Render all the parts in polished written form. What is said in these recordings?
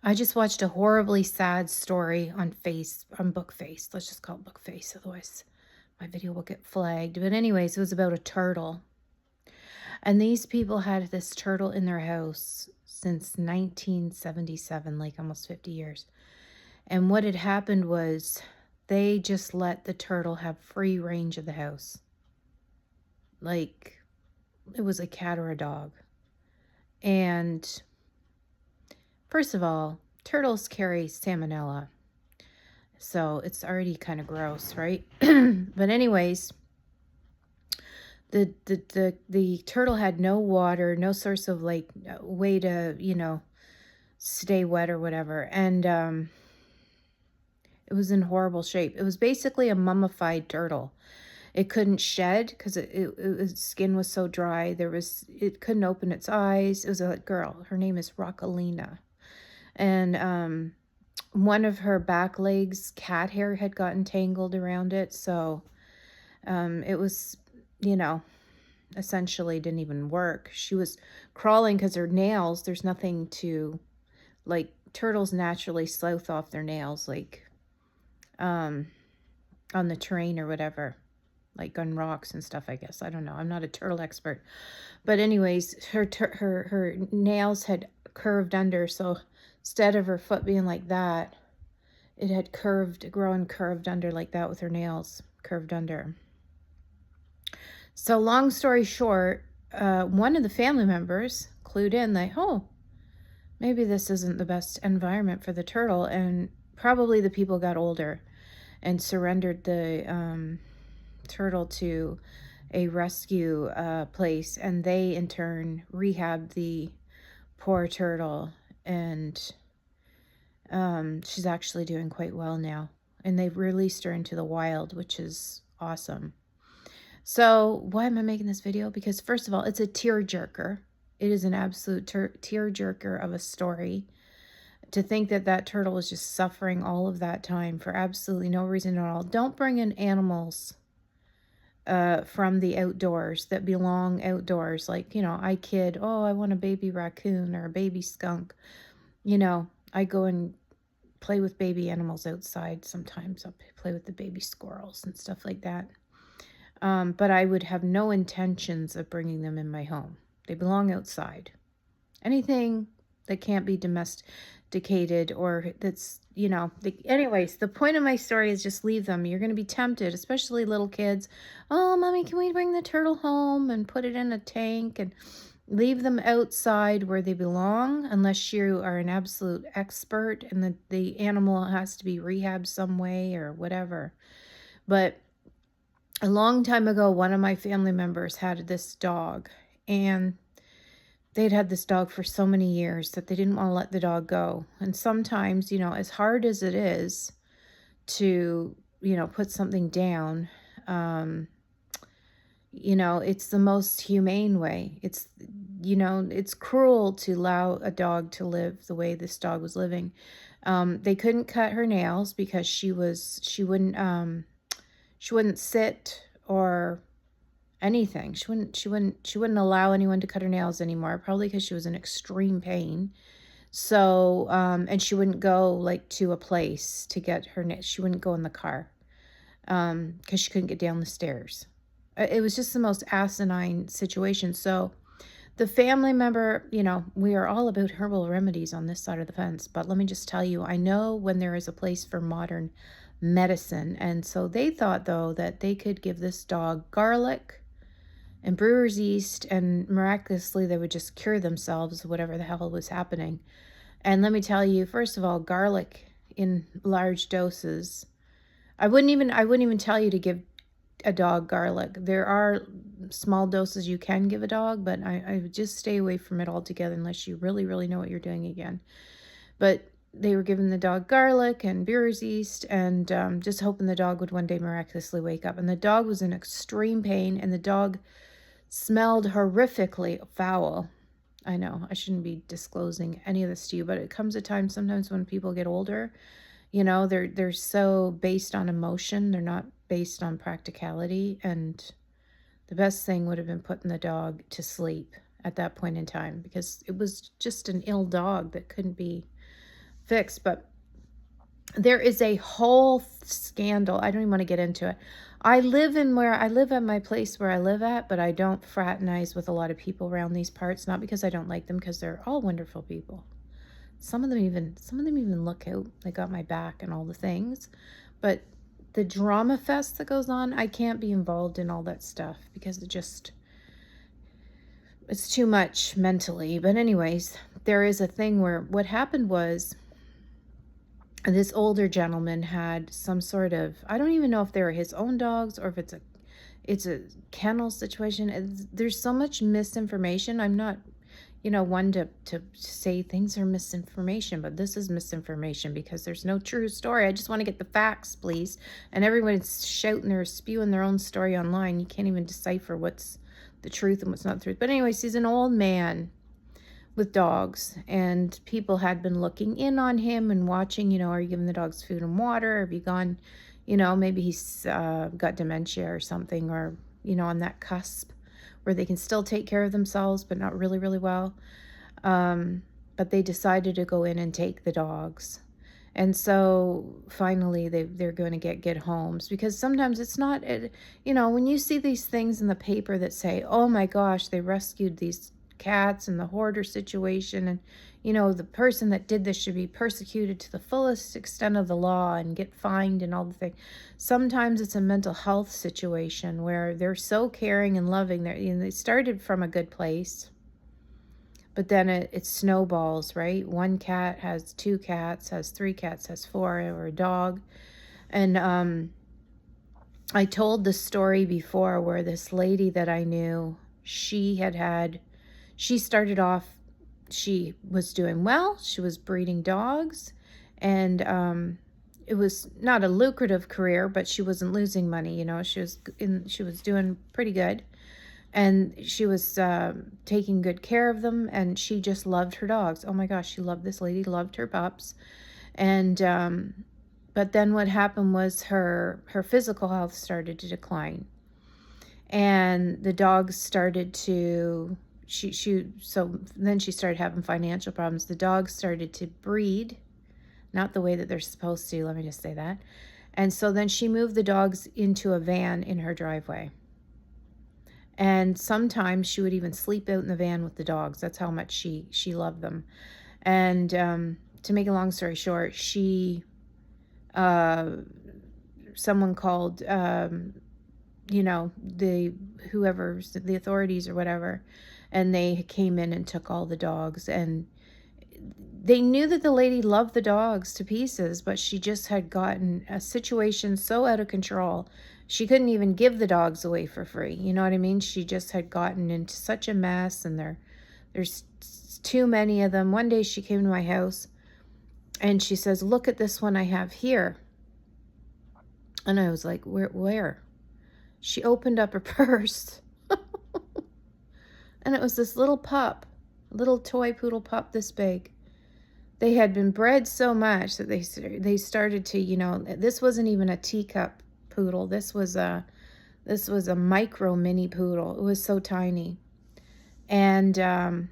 I just watched a horribly sad story on Bookface. Let's just call it Bookface, otherwise my video will get flagged. But anyways, it was about a turtle. And these people had this turtle in their house since 1977, like almost 50 years. And what had happened was they just let the turtle have free range of the house. Like it was a cat or a dog. And first of all, turtles carry salmonella. So it's already kind of gross, right? But anyways, the turtle had no water, no source of like way to, stay wet or whatever. And it was in horrible shape. It was basically a mummified turtle. It couldn't shed because its skin was so dry. It couldn't open its eyes. It was a girl. Her name is Rockalina. And one of her back legs, cat hair had gotten tangled around it. So it was, essentially didn't even work. She was crawling because her nails, there's nothing to, like, turtles naturally slough off their nails, like, on the terrain or whatever, like on rocks and stuff, I guess. I don't know. I'm not a turtle expert. But anyways, her nails had curved under, so instead of her foot being like that, it had grown curved under like that with her nails curved under. So long story short, one of the family members clued in that, oh, maybe this isn't the best environment for the turtle. And probably the people got older and surrendered the turtle to a rescue place. And they, in turn, rehabbed the poor turtle. And she's actually doing quite well now. And they've released her into the wild, which is awesome. So why am I making this video? Because first of all, it's a tearjerker. It is an absolute tearjerker of a story. To think that that turtle was just suffering all of that time for absolutely no reason at all. Don't bring in animals from the outdoors that belong outdoors. Like, I kid, oh, I want a baby raccoon or a baby skunk. I go and play with baby animals outside. Sometimes I'll play with the baby squirrels and stuff like that. But I would have no intentions of bringing them in my home. They belong outside. Anything that can't be domesticated or that's, anyways, the point of my story is just leave them. You're going to be tempted, especially little kids. Oh, Mommy, can we bring the turtle home and put it in a tank and leave them outside where they belong, unless you are an absolute expert and the animal has to be rehabbed some way or whatever. But a long time ago, one of my family members had this dog, and they'd had this dog for so many years that they didn't want to let the dog go. And sometimes, as hard as it is to, put something down, it's the most humane way. It's cruel to allow a dog to live the way this dog was living. They couldn't cut her nails because she wouldn't sit or anything. She wouldn't allow anyone to cut her nails anymore, probably because she was in extreme pain. So, and she wouldn't go like to a place to get her nails. She wouldn't go in the car, because she couldn't get down the stairs. It was just the most asinine situation. So the family member, we are all about herbal remedies on this side of the fence, but let me just tell you, I know when there is a place for modern medicine. And so they thought, though, that they could give this dog garlic and brewer's yeast, and miraculously they would just cure themselves, whatever the hell was happening. And let me tell you, first of all, garlic in large doses. I wouldn't even tell you to give a dog garlic. There are small doses you can give a dog, but I would just stay away from it altogether unless you really, really know what you're doing again. But they were giving the dog garlic and brewer's yeast and just hoping the dog would one day miraculously wake up. And the dog was in extreme pain, and the dog smelled horrifically foul. I know I shouldn't be disclosing any of this to you, but it comes a time sometimes when people get older, they're so based on emotion. They're not based on practicality. And the best thing would have been putting the dog to sleep at that point in time, because it was just an ill dog that couldn't be fixed. But there is a whole scandal. I don't even want to get into it. I live at my place where I live at, but I don't fraternize with a lot of people around these parts, not because I don't like them, because they're all wonderful people. Some of them even look out. They got my back and all the things. But the drama fest that goes on, I can't be involved in all that stuff because it's too much mentally. But anyways, there is a thing where what happened was this older gentleman had some sort of, I don't even know if they were his own dogs or if it's a kennel situation. There's so much misinformation. I'm not, one to say things are misinformation, but this is misinformation because there's no true story. I just want to get the facts, please. And everyone's shouting or spewing their own story online. You can't even decipher what's the truth and what's not the truth. But anyways, he's an old man with dogs, and people had been looking in on him and watching, are you giving the dogs food and water? Have you gone, maybe he's got dementia or something, or, on that cusp where they can still take care of themselves, but not really, really well. But they decided to go in and take the dogs. And so finally they're going to get good homes, because sometimes it's not, when you see these things in the paper that say, oh my gosh, they rescued these cats and the hoarder situation, and the person that did this should be persecuted to the fullest extent of the law and get fined and all the things. Sometimes it's a mental health situation where they're so caring and loving. They started from a good place, but then it snowballs, right? One cat has two cats, has three cats, has four, or a dog. And I told the story before where this lady that I knew, she started off, she was doing well. She was breeding dogs, and it was not a lucrative career, but she wasn't losing money. She was doing pretty good, and she was taking good care of them, and she just loved her dogs. Oh my gosh, this lady loved her pups. And but then what happened was her physical health started to decline, and the dogs started to so then she started having financial problems. The dogs started to breed not the way that they're supposed to, let me just say that. And so then she moved the dogs into a van in her driveway. And sometimes she would even sleep out in the van with the dogs. That's how much she loved them. And to make a long story short, someone called, the authorities or whatever, and they came in and took all the dogs. And they knew that the lady loved the dogs to pieces, but she just had gotten a situation so out of control. She couldn't even give the dogs away for free. You know what I mean? She just had gotten into such a mess, and there's too many of them. One day she came to my house and she says, look at this one I have here. And I was like, where? She opened up her purse and it was this little pup, little toy poodle pup this big. They had been bred so much that they started to, this wasn't even a teacup poodle. This was a micro mini poodle. It was so tiny. And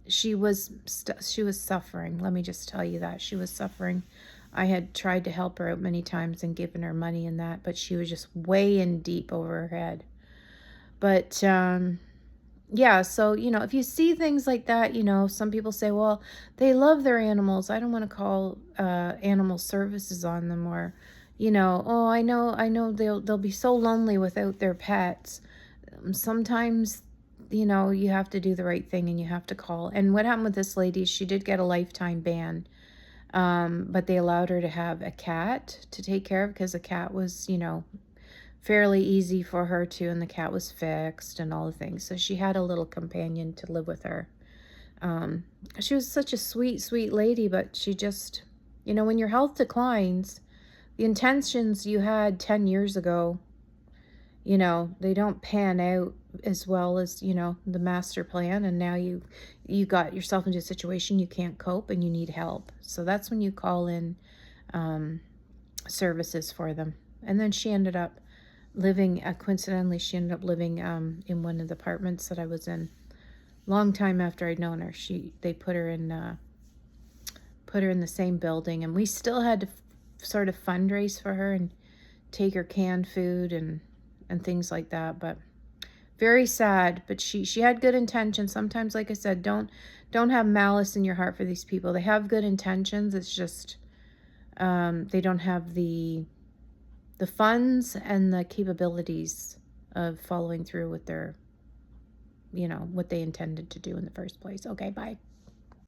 she was suffering. Let me just tell you that she was suffering. I had tried to help her out many times and given her money and that, but she was just way in deep over her head. But yeah, so, if you see things like that, some people say, well, they love their animals. I don't want to call animal services on them, or, oh, I know they'll be so lonely without their pets. Sometimes, you have to do the right thing and you have to call. And what happened with this lady, she did get a lifetime ban, but they allowed her to have a cat to take care of, because the cat was, fairly easy for her to, and the cat was fixed and all the things. So she had a little companion to live with her. She was such a sweet, sweet lady, but she just, when your health declines, the intentions you had 10 years ago, they don't pan out as well as, the master plan. And now you got yourself into a situation you can't cope and you need help. So that's when you call in services for them. And then she ended up living, coincidentally, in one of the apartments that I was in. Long time after I'd known her, they put her put her in the same building, and we still had to sort of fundraise for her and take her canned food and things like that. But very sad. But she had good intentions. Sometimes, like I said, don't have malice in your heart for these people. They have good intentions. It's just they don't have the funds and the capabilities of following through with their, what they intended to do in the first place. Okay, bye.